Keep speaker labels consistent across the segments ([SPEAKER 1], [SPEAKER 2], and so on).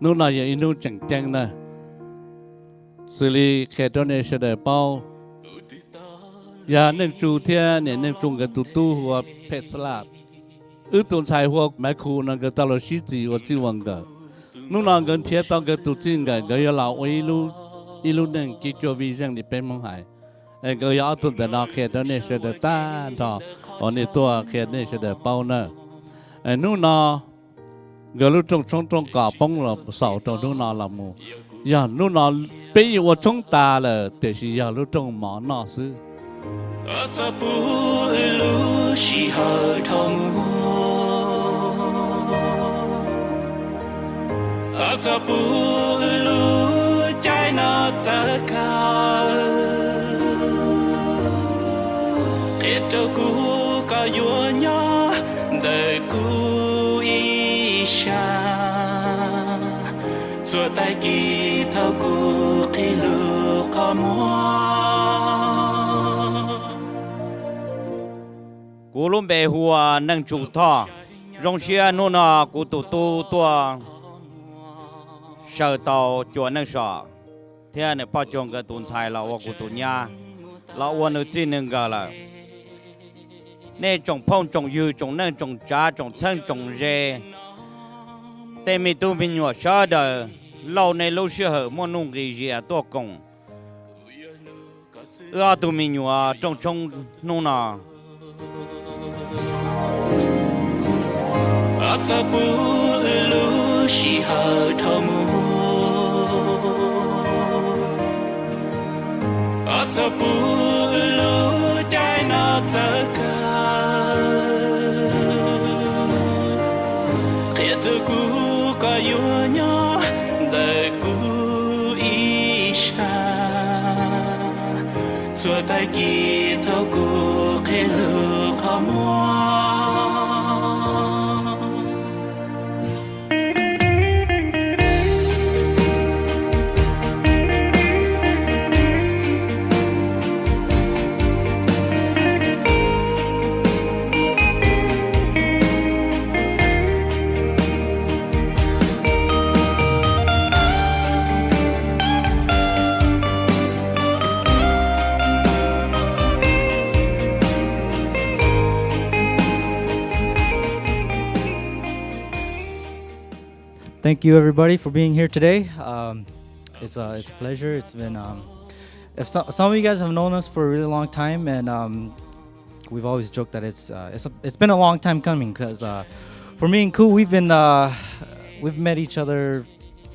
[SPEAKER 1] นู่นน่ะอย่างนู่นจังๆนะสิริแค่ตอนนี้เสด็จเป้าอย่าหนึ่งจูเทียเนี่ยหนึ่งจุงกับตู้หัวเพชรสลัดตุนชายหัวแม่ครูนั่งกับตลอดชีวิตว่าจีวังกันนู่นนั่งกันเทียต้องกับตู้จริงกันก็อย่าเล่าอีลูหนึ่งกิจวิจัยนี่เป็นมังหายก็อย่าเอาตุนแต่นอกแค่ตอนนี้เสด็จต้านทออันนี้ตัวแค่นี้เสด็จเป้านะนู่นน่ะก็รู้ตรงกับป้องเราเสาตรงนู่นน่ะละมูอย่านู่นน่ะเป็นอยู่ว่าช่องตาเลยแต่สิอย่ารู้ตรงหมอนน่ะซื้อ
[SPEAKER 2] Txhob lu shi Khou Txhob lu trái nó giờ cao kết cho cú có vua nhỏ đời cú isha xua tay kỳ thao cú khi lu có
[SPEAKER 3] cú lùm bè hùa nâng chủ thọ rong xia nô nọ cú tụ tua sợ tàu chùa nâng sọ thế này bao chồng cái tuần sai là cú tụ nhà là uốn ở trên nâng gà là nè trồng phong trồng dư trồng nâng trồng trà trồng thân trồng rê tên mi tu mình nhỏ sợ đời lâu này lâu xưa hở mua nung gì gì à tua còng tu mình nhỏ trồng nung nọ
[SPEAKER 2] Txhob lu shi Khou Txhob lu trái nó giờ cao khi từ cũ có vua nhỏ đời cũ isha xua tay kỳ thao cũ khi lu khó mua
[SPEAKER 4] Thank you, everybody, for being here today. It's a pleasure. It's been if some of you guys have known us for a really long time, and we've always joked that it's been a long time coming. Because for me and Khou, we've met each other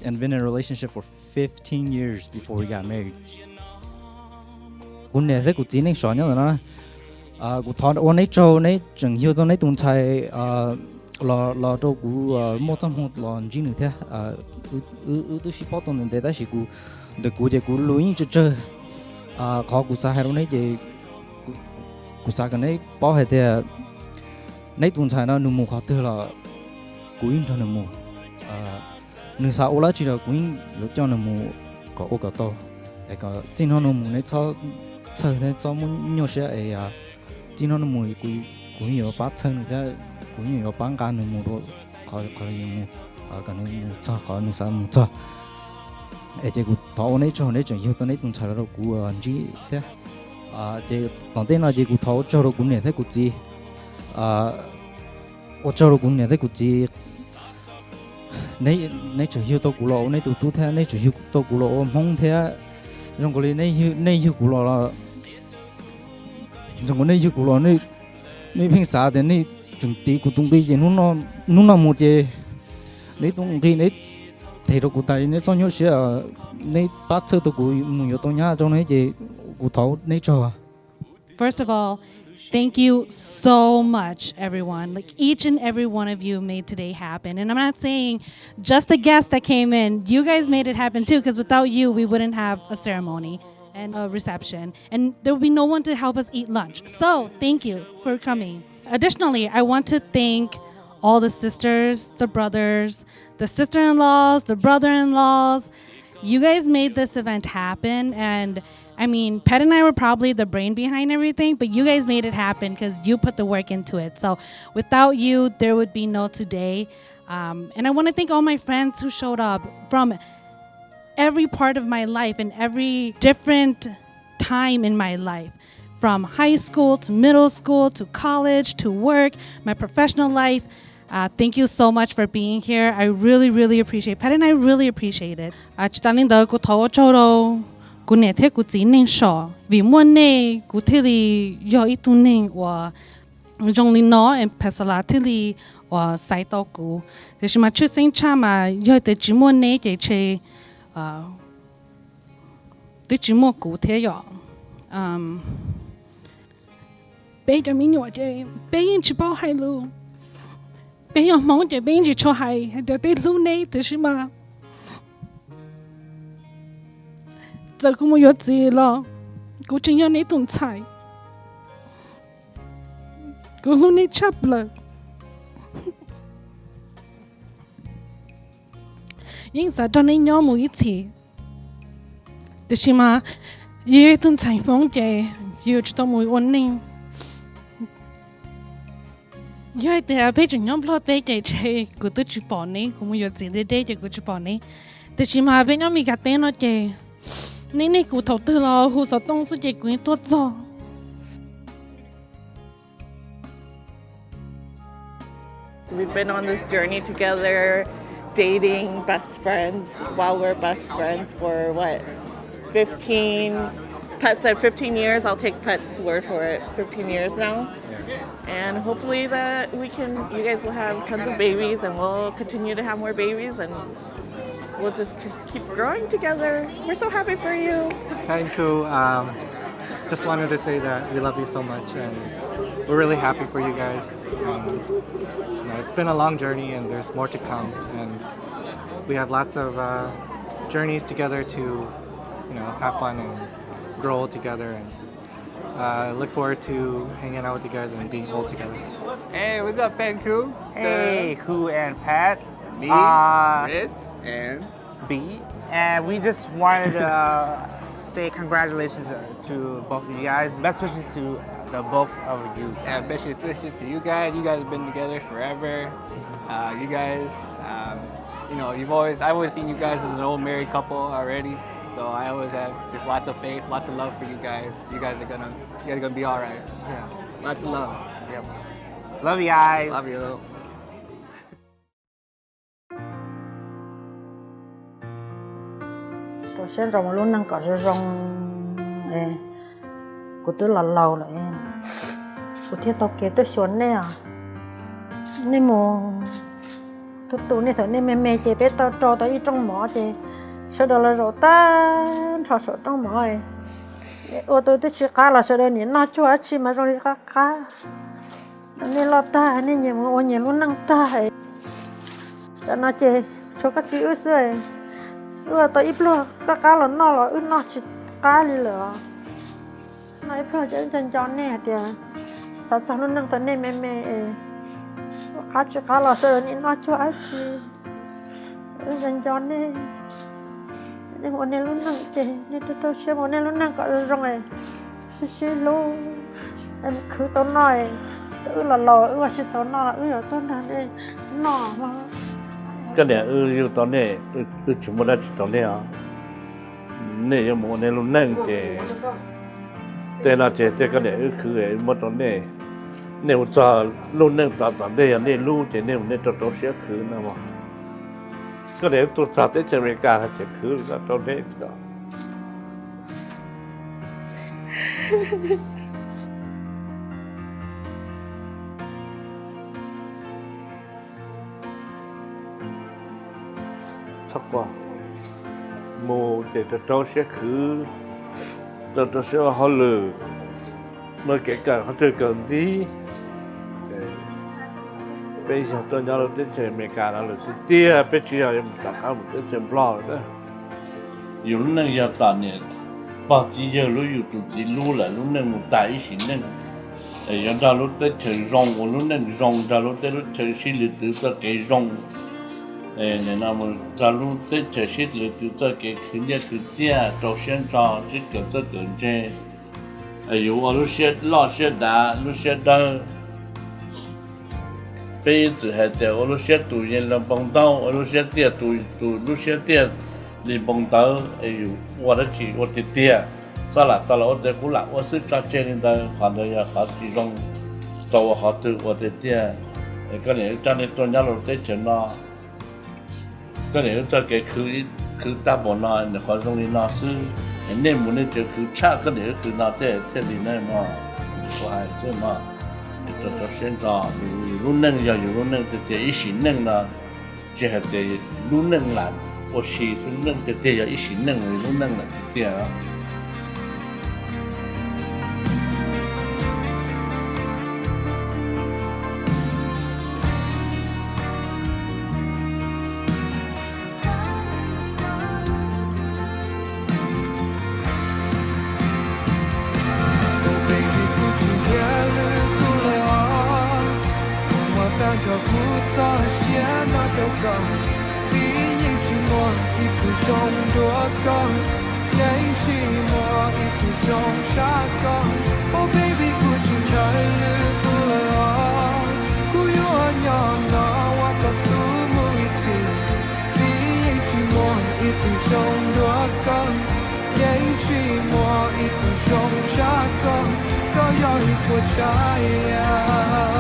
[SPEAKER 4] and been in a relationship for 15 years before we got married. Cũng thế cũng chỉ nên nói nhau là nó cũng thọ ôn ấy trâu này chẳng hiểu tôi này tuần thay là đâu cũng một trăm hột là chỉ nữa thế tôi chỉ bảo tôi nên để chỉ cũng để cũng chỉ cũng lưu ý chơi khó cũng sai hay đâu này chỉ cũng sai cái này bảo hay thế này tuần thay nó nung mù khó từ là cũng in cho nung mù nung sao ô lá chỉ là cũng lúc cho nung mù có ô cả to cái có chính nó nung mù này cho thế cho muốn nhiều sẽ ấy chính nó nung mù cũng nhiều bát chân thế cũng nhiều bán cá nung mù thôi khỏi mù cái nung mù cho khỏi nung sao mù cho ấy chỉ cũng tháo này cho này chẳng hiểu tôi này tuần thay là cũng chỉ thế chỉ tận tên là chỉ cũng tháo cho cũng này thế cũng chỉ ô cho cũng này thế cũng chỉ này chỉ hiểu tôi cũng lo này tụi thế này chỉ hiểu tôi cũng lo Hmong thế trong cái này hiểu cũng lo trong cái này hiểu cũng lo này bình xã thì này chúng tí của tung đi gì nó một gì này tung đi này thì nó cũng tại này sau nhớ sẽ này bắt sơ tôi cũng muốn tôi nhá trong này gì cũng thấu này cho.
[SPEAKER 5] First of all, thank you so much, everyone. Like each and every one of you made today happen. And I'm not saying just the guests that came in, you guys made it happen too, because without you, we wouldn't have a ceremony and a reception. And there would be no one to help us eat lunch. So thank you for coming. Additionally, I want to thank all the sisters, the brothers, the sister-in-laws, the brother-in-laws. You guys made this event happen, and I mean, Phet and I were probably the brain behind everything, but you guys made it happen because you put the work into it. So without you, there would be no today. And I want to thank all my friends who showed up from every part of my life and every different time in my life, from high school to middle school to college to work, my professional life. Thank you so much for being here. I really, really appreciate it. Pat and I really appreciate it. Chỉ ta nên đợi cô thấu cho đâu, cô nè thế cô chỉ nên sợ, vì muốn nè cô thế thì do ít tu nên và trong linh nó em phải là thế thì và sai tao cô. Thế mà trước sinh cha mà do tới chỉ muốn nè cái chơi, tới chỉ muốn cô thế rồi. Bây giờ mình nói chơi, bây giờ chỉ bảo hay luôn. Bây giờ mong chơi bây giờ cho hay, để bây lúc này thì是嘛，这个没有钱了，我真要那顿菜，我lúc này chấp了，因此到那鸟每一次，但是嘛，有一顿菜放在，有知道没稳定。因แต่bây giờ nhóm lo tê chạy chơi của tôi chỉ bỏ này cũng muốn gì để chạy của chỉ bỏ này,แต่chỉ mà bây giờ mình gặp tên nó chạy, nên này của thầu tư lo hồ sơ đông số chạy của tôi cho.
[SPEAKER 6] We've been on this journey together, dating, best friends, while we're best friends for what, 15? Pet said 15 years. I'll take Pet's word for it. 15 years now. And hopefully that you guys will have tons of babies and we'll continue to have more babies and we'll just keep growing together. We're so happy for you.
[SPEAKER 7] Thank you. Just wanted to say that we love you so much and we're really happy for you guys. It's been a long journey and there's more to come and we have lots of journeys together to have fun and grow together and look forward to hanging out with you guys and being old together.
[SPEAKER 8] Hey, what's up, Fan Crew?
[SPEAKER 9] Hey, Khou and Phet.
[SPEAKER 8] Me, Ritz, and
[SPEAKER 9] B. And we just wanted to say congratulations to both of you guys. Best wishes to the both of you.
[SPEAKER 8] yeah, best wishes to you guys. You guys have been together forever. You guys, I've always seen you guys as an old married couple already. So I always have just lots of faith, lots of love for you guys. You guys are gonna be all right. Yeah, lots of love.
[SPEAKER 9] Yep. Love you guys.
[SPEAKER 8] Love you.
[SPEAKER 10] Tôi sẽ rong luôn năng có rong của tôi là lâu rồi của thiết tộc kia tôi xuống nè nên mà tôi tụ này thôi nên mẹ chị bé tao cho tao đi trong mỏ chị sau đó là rồi ta thọ sổ trong mỏ ấy ô tôi chỉ cá là sau đó nhìn nó chua chi mà rồi cá nên lo ta nên nhiều mà ôn nhiều luôn năng ta ấy cho nó chị cho các chị ướt rồi tôi ít luôn các cá là nó là ướt nó chỉ cá đi lửa nó ít luôn chân tròn nè thì sao luôn năng tới nên mẹ cá chỉ cá là sau đó nhìn nó chua chi chân tròn nè nên hôm nay luôn năng chị nên tôi xem hôm nay luôn năng có rong này xí luôn em cứ tôi nói là lò và xí tôi nói là tôi nói đây nọ mà
[SPEAKER 1] cái này yêu tao này chúng ta chỉ tao này à này giờ hôm nay luôn năng chị thế là chị cái này cứ ấy mất tao này nếu cho luôn năng tao đây này luôn chị nếu này tao sẽ cứ nào mà cái này tôi trả tới trên America là chỉ cứ là tao đấy đó chắc quá mồ để tao sẽ cứ tao sẽ họ lừa mà kể cả họ chơi cần gì bây giờ tôi nhớ là đến chơi America là được tia bây giờ em đã có một cái chơi blog đó有那要打呢把几giờ lúc有组织录了lúc nâng một tại xin nâng giờ ra lúc tới chơi rong của lúc nâng rong ra lúc tới lúc chơi xí lử từ cho cái rong nên là một ra lúc tới chơi xí lử từ cho cái thứ nhất thứ chia đầu tiên cho chỉ cần cho cần chơi有我lúc xe lo xe đá lúc xe đá bây giờ hay để ở lúc xưa tụi nhân làm bông tàu ở lúc xưa tiệt tụi lúc xưa tiệt đi bông tàu ấy我的chỉ我的爹算了我的姑了我是抓紧的反正也好集中找我好对我的爹个人站在中间路在前那个人在给去大伯那你好容易那是内蒙的就去差个人去那在里那嘛我还这嘛这现在有能要有能这一些能呢这还得有能来我是能这要一些能有能了对啊
[SPEAKER 11] 我摘呀。